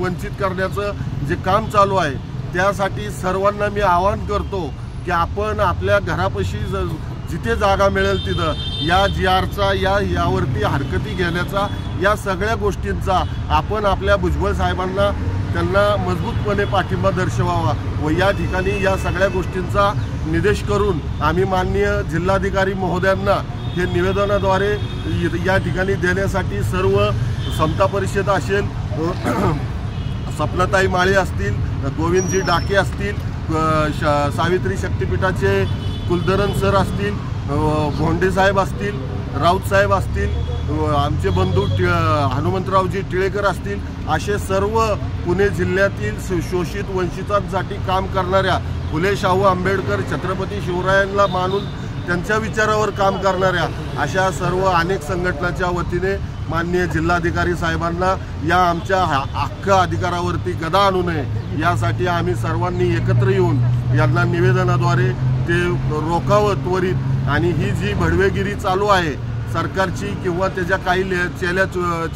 वंचित करण्याचं जे काम चालू आहे त्यासाठी सर्वांना मी आवाहन करतो की आपण आपल्या घरापाशी जिथे जागा मिळेल तिथं या GRचा यावरती हरकती घेण्याचा, या सगळ्या गोष्टींचा आपण आपल्या भुजबळ साहेबांना त्यांना मजबूतपणे पाठिंबा दर्शवावा व या ठिकाणी या सगळ्या गोष्टींचा निर्देश करून आम्ही माननीय जिल्हाधिकारी महोदयांना हे निवेदनाद्वारे या ठिकाणी देण्यासाठी सर्व समता परिषद असेल, सपनाताई माळे असतील, गोविंदजी डाके असतील, सावित्री शक्तीपीठाचे कुलधरण सर असतील, भोंडे साहेब असतील, राऊत साहेब असतील, आमचे बंधू हनुमंतरावजी टिळेकर असतील, असे सर्व पुणे जिल्ह्यातील शोषित वंचितांसाठी काम करणाऱ्या, फुले शाहू आंबेडकर छत्रपती शिवरायांना मानून त्यांच्या विचारावर काम करणाऱ्या अशा सर्व अनेक संघटनांच्या वतीने माननीय जिल्हाधिकारी साहेबांना या आमच्या हक्क अधिकारावरती गदा आणू नये यासाठी आम्ही सर्वांनी एकत्र येऊन यांना निवेदनाद्वारे ते रोखावं त्वरित। आणि ही जी भडवेगिरी चालू आहे सरकारची किंवा त्याच्या काही चेल्या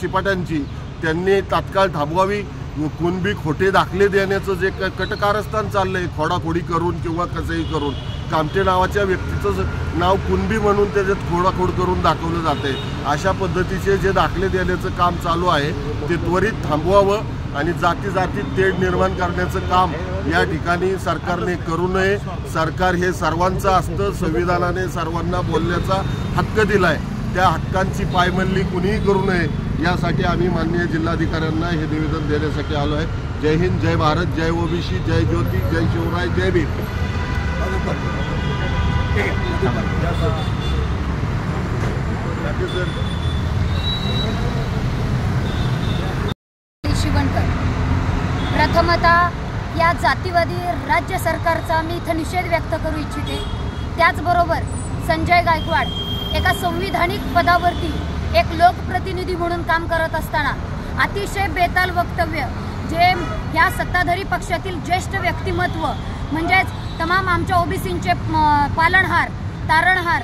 चिपाट्यांची त्यांनी तात्काळ थांबवावी। कुणबी खोटे दाखले देण्याचं जे कटकारस्थान चाललंय खोडाखोडी करून किंवा कसंही करून, कामटे नावाच्या व्यक्तीचं नाव कुणबी म्हणून त्याच्यात खोडाखोड करून दाखवलं जाते, अशा पद्धतीचे जे दाखले देण्याचं काम चालू आहे ते त्वरित थांबवावं आणि जाती जातीत तेढ निर्माण करण्याचं काम या ठिकाणी सरकारने करू नये। सरकार हे सर्वांचं असतं, संविधानाने सर्वांना बोलण्याचा हक्क दिलाय, त्या हक्कांची पायमल्ली कुणीही करू नये यासाठी आम्ही माननीय जिल्हाधिकाऱ्यांना हे निवेदन देण्यासाठी आलो आहे। जय हिंद, जय भारत, जय ओबीसी, जय ज्योती, जय शिवराय, जय भीम। प्रथमतः या जातीवादी राज्य सरकारचा मी इथं निषेध व्यक्त करू इच्छिते। त्याचबरोबर संजय गायकवाड एका संविधानिक पदावरती एक लोकप्रतिनिधी म्हणून काम करत असताना अतिशय बेताल वक्तव्य जे या सत्ताधारी पक्षातील ज्येष्ठ व्यक्तिमत्व म्हणजेच तमाम आमच्या ओबीसींचे पालनहार तारणहार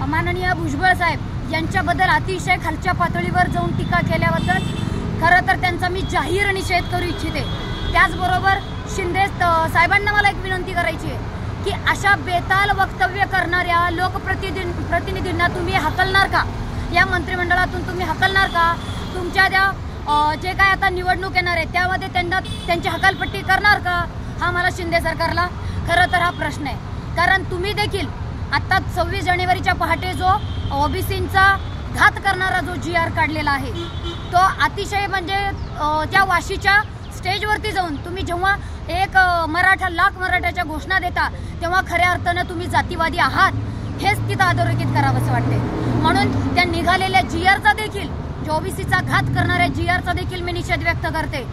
माननीय भुजबळ साहेब यांच्याबद्दल अतिशय खालच्या पातळीवर जाऊन टीका केल्याबद्दल खरं तर त्यांचा मी जाहीर निषेध करू इच्छिते। त्याचबरोबर शिंदे साहेबांना मला एक विनंती करायची आहे की अशा बेताल वक्तव्य करणाऱ्या लोकप्रतिनिधींना तुम्ही हकलणार का? या मंत्रिमंडळातून तुम्ही हकलणार का? तुमच्या त्या जे काय आता निवडणूक येणार आहे त्यामध्ये त्यांची हकालपट्टी करणार का? हा मला शिंदे सरकारला खरं तर हा प्रश्न आहे। कारण तुम्ही देखील आता 26 जानेवारीच्या पहाटे जो ओबीसींचा घात करणारा जो GR काढलेला आहे तो अतिशय म्हणजे त्या वाशीच्या स्टेजवरती जाऊन तुम्ही जेव्हा एक लाख मराठाच्या घोषणा देता तेव्हा खऱ्या अर्थानं तुम्ही जातीवादी आहात हेच तिथं अधोरेखित करावंसं वाटते। म्हणून त्या निघालेल्या GRचा देखील जो ओबीसीचा घात करणाऱ्या GRचा देखील मी निषेध व्यक्त करते।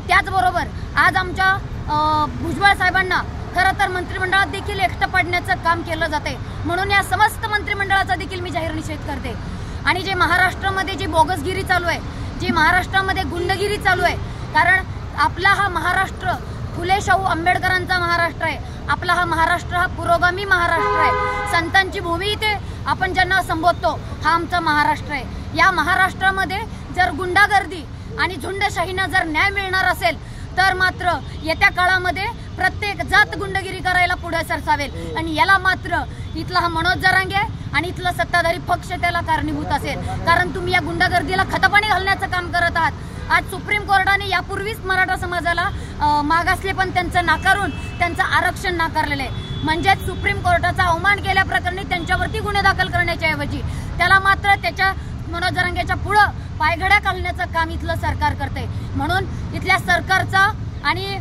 त्याचबरोबर आज आमच्या भुजबळ साहेबांना खरं तर मंत्रिमंडळात देखील एकटं पाडण्याचं काम केलं जाते, म्हणून या समस्त मंत्रिमंडळाचा देखील मी जाहीर निषेध करते। आणि जे महाराष्ट्रामध्ये जी बोगसगिरी चालू आहे, जी महाराष्ट्रामध्ये गुंडगिरी चालू आहे, कारण आपला हा महाराष्ट्र फुले शाहू आंबेडकरांचा महाराष्ट्र आहे, आपला हा महाराष्ट्र हा पुरोगामी महाराष्ट्र आहे, संतांची भूमी इथे आपण ज्यांना संबोधतो हा आमचा महाराष्ट्र आहे। या महाराष्ट्रामध्ये जर गुंडागर्दी आणि झुंडशाहीना जर न्याय मिळणार असेल तर मात्र येत्या काळामध्ये प्रत्येक जात गुंडगिरी करायला पुढे सरसावेल आणि याला मात्र इथला हा मनोज जरांगे आणि इथला सत्ताधारी पक्ष त्याला कारणीभूत असेल, कारण तुम्ही या गुंडागर्दीला खतपाणी घालण्याचं काम करत आहात। आज सुप्रीम कोर्टाने यापूर्वीच मराठा समाजाला मागासले पण त्यांचं नाकारून त्यांचं आरक्षण नाकारलेलं आहे, म्हणजेच सुप्रीम कोर्टाचा अवमान केल्याप्रकरणी त्यांच्यावरती गुन्हे दाखल करण्याच्या ऐवजी त्याला मात्र त्याच्या मनोज जरांगेच्या पुढं पायघड्या घालण्याचं काम इथलं सरकार करते। म्हणून इथल्या सरकारचा आणि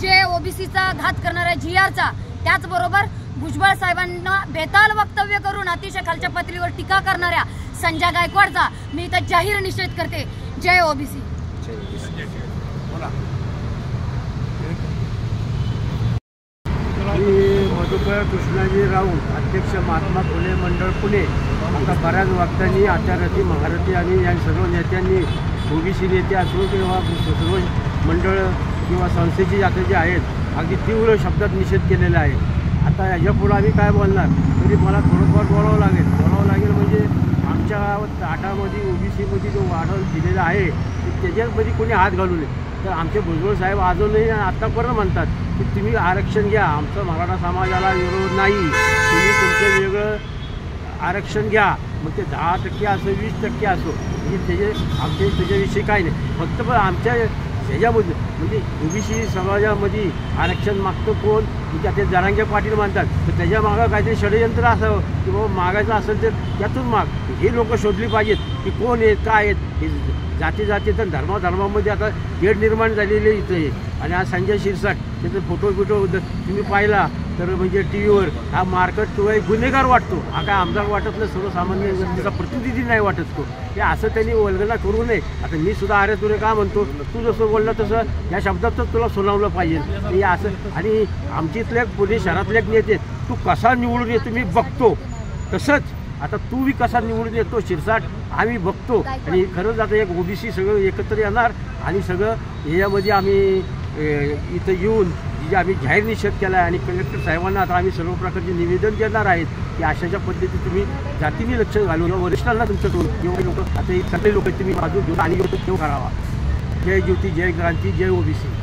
जे ओबीसीचा घात करणाऱ्या GRचा त्याचबरोबर भुजबळ साहेबांना बेताल वक्तव्य करून अतिशय खालच्या पातळीवर टीका करणाऱ्या संजय गायकवाडचा मी इथं जाहीर निषेध करते। जय ओबीसी। मधुकर कृष्णाजी राऊत अध्यक्ष महात्मा फुले मंडळ पुणे। आता बऱ्याच वक्त्यांनी आचार्यती महारथी आणि या सर्व नेत्यांनी ओबीसी नेते असो किंवा सर्व मंडळ किंवा संस्थेची आता जे आहेत अगदी तीव्र शब्दात निषेध केलेला आहे। आता याच्यापुढं आम्ही काय बोलणार तरी मला थोडंफार बोलावं लागेल म्हणजे आमच्या आठामध्ये ओबीसीमध्ये जो वाढ दिलेला आहे त्याच्यामध्ये कोणी हात घालू नये। तर आमचे भुजबळ साहेब अजूनही आत्तापर्यंत म्हणतात की तुम्ही आरक्षण घ्या, आमचं मराठा समाजाला विरोध नाही, तुम्ही तुमचं वेगळं आरक्षण घ्या, मग ते 10% असो 20% असो, म्हणजे त्याच्याविषयी काय नाही. फक्त पण आमच्या ह्याच्यामध्ये म्हणजे ओबीसी समाजामध्ये आरक्षण मागतं कोण, म्हणजे ते जरांगे पाटील म्हणतात, तर त्याच्या मागं काहीतरी षडयंत्र असावं की बाबा मागायचं असेल तर त्यातून माग. ही लोकं शोधली पाहिजेत की कोण आहेत काय आहेत. हे जाती तर धर्मामध्ये आता तेढ निर्माण झालेली इथं आहे. आणि आज संजय शिरसाट त्याचे फोटो तुम्ही पाहिला तर म्हणजे टी व्हीवर हा मार्केट तो एक गुन्हेगार वाटतो, हा काय आमदार वाटत नाही, सर्वसामान्य व्यक्तीचा प्रतिनिधी नाही वाटत तो. हे असं त्यांनी वल्गना करू नये. आता मी सुद्धा अरे तुरे का म्हणतो, तू जसं बोलला तसं या शब्दातच तुला सुनावलं पाहिजे. हे असं. आणि आमच्या इथले पुणे शहरातले एक नेते तू कसा निवडून येतो मी बघतो, तसंच आता तू बी कसा निवडून येतो शिरसाट आम्ही बघतो. आणि खरंच आता एक ओबीसी सगळं एकत्र येणार आणि सगळं ह्याच्यामध्ये आम्ही इथं येऊन जे आम्ही जाहीर निषेध केला आहे. आणि कलेक्टर साहेबांना आता आम्ही सर्व प्रकारचे निवेदन देणार आहेत की अशाच्या पद्धती तुम्ही जातीने लक्ष घालून वरिष्ठांना तुमच्याकडून जेवढे लोक आता हे सगळे लोक तुम्ही बाजू घेऊन आणि ठेव करावा. जय ज्योती, जय क्रांती, जय ओबीसी.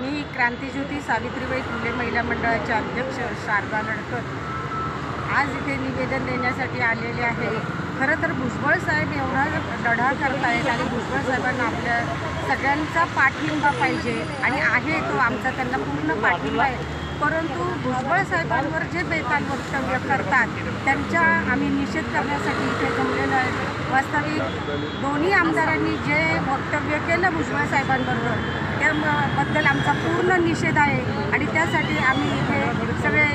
मी क्रांतीज्योती सावित्रीबाई फुले महिला मंडळाचे अध्यक्ष शारदा लडकर आज इथे निवेदन देण्यासाठी आलेले आहे. खरं तर भुजबळ साहेब एवढा लढा करत आहेत आणि भुजबळ साहेबांना आपल्या सगळ्यांचा पाठिंबा पाहिजे आणि आहे तो आमचा त्यांना पूर्ण पाठिंबा आहे. परंतु भुजबळ साहेबांवर जे बेताल वक्तव्य करतात त्यांचा आम्ही निषेध करण्यासाठी इथे जमलेलो आहे. वास्तविक दोन्ही आमदारांनी जे वक्तव्य केलं भुजबळ साहेबांबरोबर त्याबद्दल आमचा पूर्ण निषेध आहे आणि त्यासाठी आम्ही इथे सगळे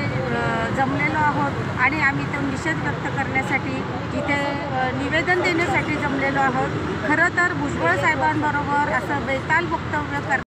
जमलेलो आहोत आणि आम्ही तो निषेध व्यक्त करण्यासाठी इथे निवेदन देण्यासाठी जमलेलो आहोत. खरं तर भुजबळ साहेबांबरोबर असं बेताल वक्तव्य